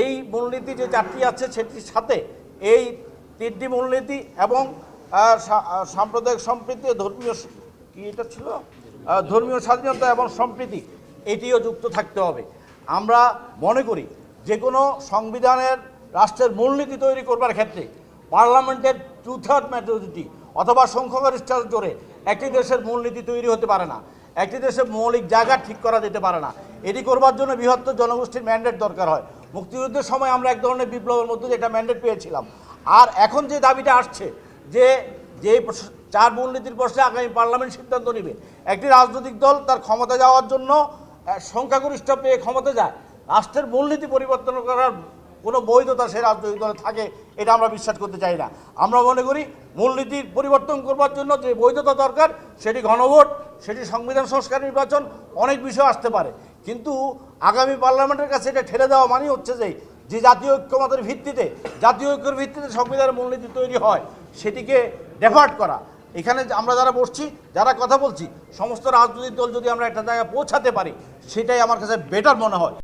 এই মূলনীতি যে 4টি আছে সেটির সাথে এই 3টি মূলনীতি এবং সাম্প্রদায়িক সম্প্রীতি ধর্মীয় কি এটা ছিল ধর্মীয় স্বাধীনতা এবং সম্প্রীতি এটিও যুক্ত থাকতে হবে। আমরা মনে করি যে কোনো সংবিধানের রাষ্ট্রের মূলনীতি তৈরি করবার ক্ষেত্রে পার্লামেন্টের 2/3 মেজরিটি অথবা সংখ্যাগরিষ্ঠতার জোরে একটি দেশের মূলনীতি তৈরি হতে পারে না, একটি দেশের মৌলিক জায়গা ঠিক করা যেতে পারে না। এটি করবার জন্য বৃহত্তর জনগোষ্ঠীর ম্যান্ডেট দরকার হয়। মুক্তিযুদ্ধের সময় আমরা এক ধরনের বিপ্লবের মধ্যে যেটা ম্যান্ডেট পেয়েছিলাম, আর এখন যে দাবিটা আসছে যে 4 মূলনীতির প্রশ্নে আগামী পার্লামেন্ট সিদ্ধান্ত নেবে, একটি রাজনৈতিক দল তার ক্ষমতা যাওয়ার জন্য সংখ্যাগরিষ্ঠ পেয়ে ক্ষমতা যায়, রাষ্ট্রের মূলনীতি পরিবর্তন করার কোনো বৈধতা সেই রাজনৈতিক দলে থাকে এটা আমরা বিশ্বাস করতে চাই না। আমরা মনে করি মূলনীতির পরিবর্তন করবার জন্য যে বৈধতা দরকার সেটি গণভোট, সেটি সংবিধান সংস্কার নির্বাচন, অনেক বিষয় আসতে পারে, কিন্তু আগামী পার্লামেন্টের কাছে এটা ঠেলে দেওয়া মানে হচ্ছে যে জাতীয় ঐক্যমতের ভিত্তিতে, জাতীয় ঐক্যের ভিত্তিতে সংবিধানের মূলনীতি তৈরি হয় সেটিকে ডেফার্ট করা। এখানে আমরা যারা বসছি, যারা কথা বলছি, সমস্ত রাজনৈতিক দল যদি আমরা একটা জায়গায় পৌঁছাতে পারি সেটাই আমার কাছে বেটার মনে হয়।